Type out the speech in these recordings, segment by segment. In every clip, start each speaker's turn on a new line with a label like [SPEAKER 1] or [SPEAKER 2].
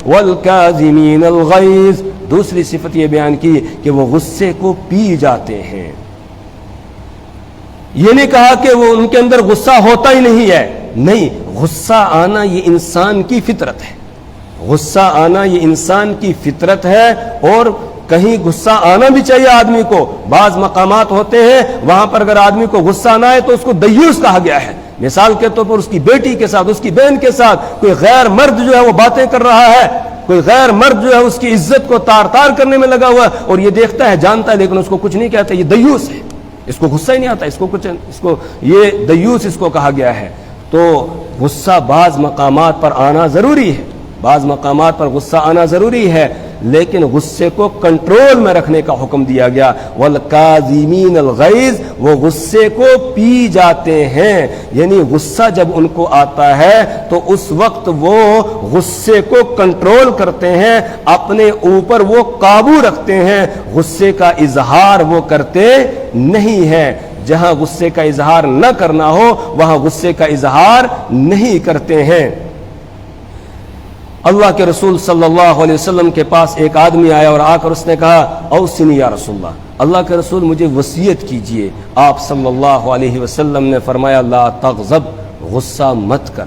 [SPEAKER 1] والکاظمین الغیظ، دوسری صفت یہ بیان کی کہ وہ غصے کو پی جاتے ہیں۔ یہ نہیں کہا کہ وہ ان کے اندر غصہ ہوتا ہی نہیں ہے، نہیں، غصہ آنا یہ انسان کی فطرت ہے، غصہ آنا یہ انسان کی فطرت ہے، اور کہیں غصہ آنا بھی چاہیے آدمی کو۔ بعض مقامات ہوتے ہیں وہاں پر اگر آدمی کو غصہ نہ آئے تو اس کو دیوس کہا گیا ہے۔ مثال کے طور پر اس کی بیٹی کے ساتھ، اس کی بہن کے ساتھ کوئی غیر مرد جو ہے وہ باتیں کر رہا ہے، کوئی غیر مرد جو ہے اس کی عزت کو تار تار کرنے میں لگا ہوا ہے، اور یہ دیکھتا ہے، جانتا ہے، لیکن اس کو کچھ نہیں کہتا، یہ دیوس ہے، اس کو غصہ ہی نہیں آتا، اس کو یہ دیوس اس کو کہا گیا ہے۔ تو غصہ بعض مقامات پر آنا ضروری ہے، بعض مقامات پر غصہ آنا ضروری ہے، لیکن غصے کو کنٹرول میں رکھنے کا حکم دیا گیا۔ والکاظمین الغیظ، وہ غصے کو پی جاتے ہیں، یعنی غصہ جب ان کو آتا ہے تو اس وقت وہ غصے کو کنٹرول کرتے ہیں، اپنے اوپر وہ قابو رکھتے ہیں، غصے کا اظہار وہ کرتے نہیں ہیں۔ جہاں غصے کا اظہار نہ کرنا ہو وہاں غصے کا اظہار نہیں کرتے ہیں۔ اللہ کے رسول صلی اللہ علیہ وسلم کے پاس ایک آدمی آیا اور آ کر اس نے کہا اوصنی یا رسول اللہ کے رسول مجھے وصیت کیجئے۔ آپ صلی اللہ علیہ وسلم نے فرمایا لا تغضب، غصہ مت کر۔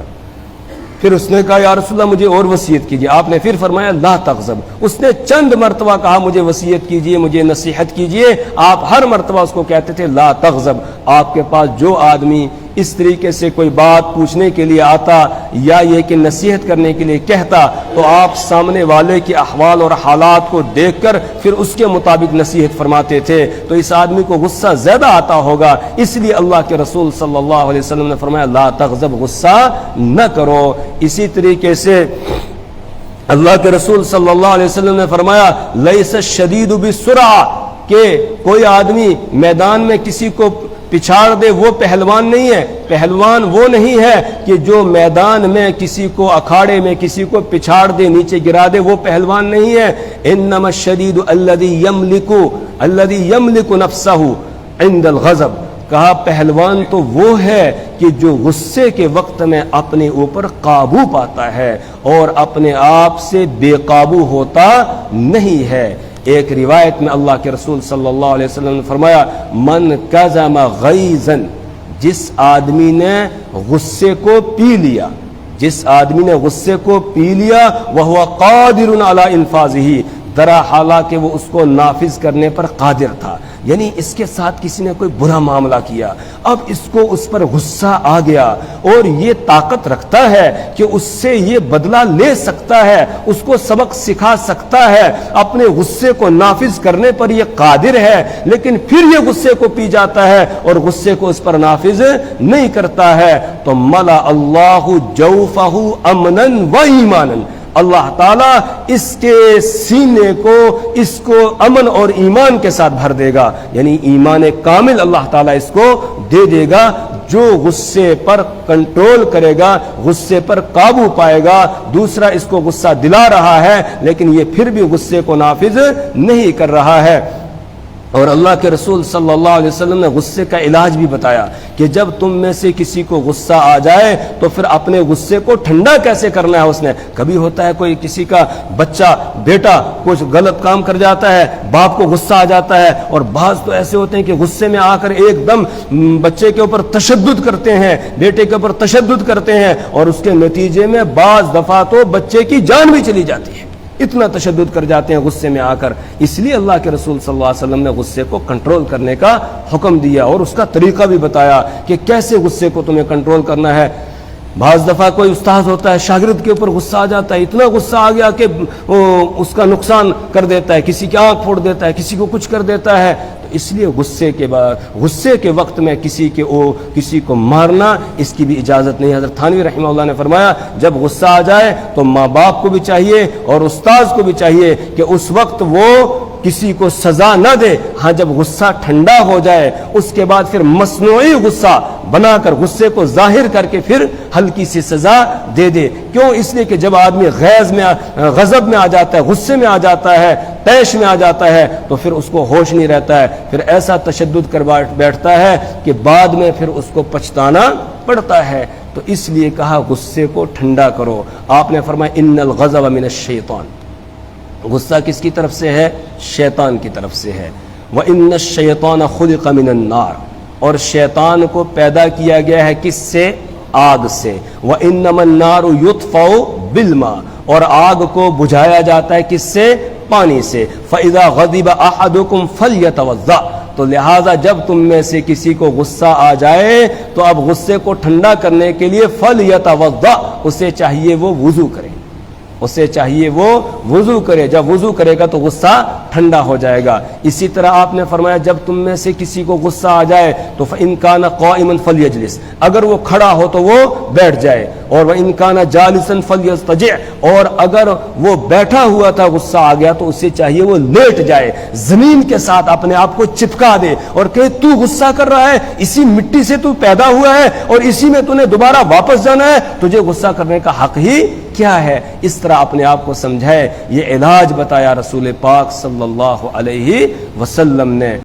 [SPEAKER 1] پھر اس نے کہا یا رسول اللہ مجھے اور وصیت کیجئے۔ آپ نے پھر فرمایا لا تغضب۔ اس نے چند مرتبہ کہا مجھے وصیت کیجئے، مجھے نصیحت کیجئے، آپ ہر مرتبہ اس کو کہتے تھے لا تغضب۔ آپ کے پاس جو آدمی اس طریقے سے کوئی بات پوچھنے کے لیے آتا یا یہ کہ نصیحت کرنے کے لیے کہتا تو آپ سامنے والے کے احوال اور حالات کو دیکھ کر پھر اس کے مطابق نصیحت فرماتے تھے، تو اس آدمی کو غصہ زیادہ آتا ہوگا، اس لیے اللہ کے رسول صلی اللہ علیہ وسلم نے فرمایا لا تغضب، غصہ نہ کرو۔ اسی طریقے سے اللہ کے رسول صلی اللہ علیہ وسلم نے فرمایا لیس الشدید بالسرعہ، کہ کوئی آدمی میدان میں کسی کو پچھاڑ دے وہ پہلوان نہیں ہے۔ پہلوان وہ نہیں ہے کہ جو میدان میں کسی کو، اکھاڑے میں کسی کو پچھاڑ دے، نیچے گرا دے، وہ پہلوان نہیں ہے۔ انما الشدید الذی یملک نفسہ عند الغضب، کہا پہلوان تو وہ ہے کہ جو غصے کے وقت میں اپنے اوپر قابو پاتا ہے اور اپنے آپ سے بے قابو ہوتا نہیں ہے۔ ایک روایت میں اللہ کے رسول صلی اللہ علیہ وسلم نے فرمایا من کظم غیظا، جس آدمی نے غصے کو پی لیا، جس آدمی نے غصے کو پی لیا وہو قادر علی انفاذہ، درا حالانکہ وہ اس کو نافذ کرنے پر قادر تھا، یعنی اس کے ساتھ کسی نے کوئی برا معاملہ کیا، اب اس کو اس پر غصہ آ گیا اور یہ طاقت رکھتا ہے کہ اس سے یہ بدلہ لے سکتا ہے، اس کو سبق سکھا سکتا ہے، اپنے غصے کو نافذ کرنے پر یہ قادر ہے، لیکن پھر یہ غصے کو پی جاتا ہے اور غصے کو اس پر نافذ نہیں کرتا ہے، تو ملا اللہ جوفہ امنا و ایمانا، اللہ تعالیٰ اس کے سینے کو، اس کو امن اور ایمان کے ساتھ بھر دے گا، یعنی ایمان کامل اللہ تعالیٰ اس کو دے دے گا۔ جو غصے پر کنٹرول کرے گا، غصے پر قابو پائے گا، دوسرا اس کو غصہ دلا رہا ہے لیکن یہ پھر بھی غصے کو نافذ نہیں کر رہا ہے۔ اور اللہ کے رسول صلی اللہ علیہ وسلم نے غصے کا علاج بھی بتایا کہ جب تم میں سے کسی کو غصہ آ جائے تو پھر اپنے غصے کو ٹھنڈا کیسے کرنا ہے۔ اس نے کبھی ہوتا ہے کوئی کسی کا بچہ، بیٹا کچھ غلط کام کر جاتا ہے، باپ کو غصہ آ جاتا ہے، اور بعض تو ایسے ہوتے ہیں کہ غصے میں آ کر ایک دم بچے کے اوپر تشدد کرتے ہیں، بیٹے کے اوپر تشدد کرتے ہیں، اور اس کے نتیجے میں بعض دفعہ تو بچے کی جان بھی چلی جاتی ہے، اتنا تشدد کر جاتے ہیں غصے میں آ کر۔ اس لیے اللہ کے رسول صلی اللہ علیہ وسلم نے غصے کو کنٹرول کرنے کا حکم دیا اور اس کا طریقہ بھی بتایا کہ کیسے غصے کو تمہیں کنٹرول کرنا ہے۔ بعض دفعہ کوئی استاد ہوتا ہے، شاگرد کے اوپر غصہ آ جاتا ہے، اتنا غصہ آ گیا کہ اس کا نقصان کر دیتا ہے، کسی کی آنکھ پھوڑ دیتا ہے، کسی کو کچھ کر دیتا ہے، تو اس لیے غصے کے وقت میں کسی کو مارنا اس کی بھی اجازت نہیں۔ حضرت تھانوی رحمہ اللہ نے فرمایا جب غصہ آ جائے تو ماں باپ کو بھی چاہیے اور استاذ کو بھی چاہیے کہ اس وقت وہ کسی کو سزا نہ دے، ہاں جب غصہ ٹھنڈا ہو جائے اس کے بعد پھر مصنوعی غصہ بنا کر غصے کو ظاہر کر کے پھر ہلکی سی سزا دے دے۔ کیوں؟ اس لیے کہ جب آدمی غضب میں آ جاتا ہے، غصے میں آ جاتا ہے، طیش میں آ جاتا ہے تو پھر اس کو ہوش نہیں رہتا ہے، پھر ایسا تشدد کر بیٹھتا ہے کہ بعد میں پھر اس کو پچھتانا پڑتا ہے۔ تو اس لیے کہا غصے کو ٹھنڈا کرو. آپ نے فرمایا ان الغضب من الشیطان، غصہ کس کی طرف سے ہے؟ شیطان کی طرف سے ہے. وَإِنَّ الشَّيْطَانَ خُلِقَ مِنَ النَّارِ، اور شیطان کو پیدا کیا گیا ہے کس سے؟ آگ سے. وَإِنَّمَا النَّارُ يُطْفَأُ بِالْمَاءِ، اور آگ کو بجھایا جاتا ہے کس سے؟ پانی سے. فَإِذَا غَضِبَ أَحَدُكُمْ فَلْيَتَوَضَّأْ، تو لہٰذا جب تم میں سے کسی کو غصہ آ جائے تو اب غصے کو ٹھنڈا کرنے کے لیے فَلْيَتَوَضَّأْ، اسے چاہیے وہ وضو کرے، اسے چاہیے وہ وضو کرے. جب وضو کرے گا تو غصہ ٹھنڈا ہو جائے گا. اسی طرح آپ نے فرمایا جب تم میں سے کسی کو غصہ آ جائے تو فَإِنْ كَانَ قَائِمًا فَلْيَجْلِسْ، اگر وہ کھڑا ہو تو وہ بیٹھ جائے. اور وَإِنْ كَانَ جَالِسًا فَلْيَضْطَجِعْ، اور اگر وہ بیٹھا ہوا تھا غصہ آ گیا تو اسے چاہیے وہ لیٹ جائے، زمین کے ساتھ اپنے آپ کو چپکا دے اور کہ تو غصہ کر رہا ہے، اسی مٹی سے تو پیدا ہوا ہے اور اسی میں تو نے دوبارہ واپس جانا ہے، تجھے غصہ کرنے کا حق ہی کیا ہے؟ اس طرح اپنے آپ کو سمجھائے. یہ علاج بتایا رسول پاک صلی اللہ علیہ وسلم نے.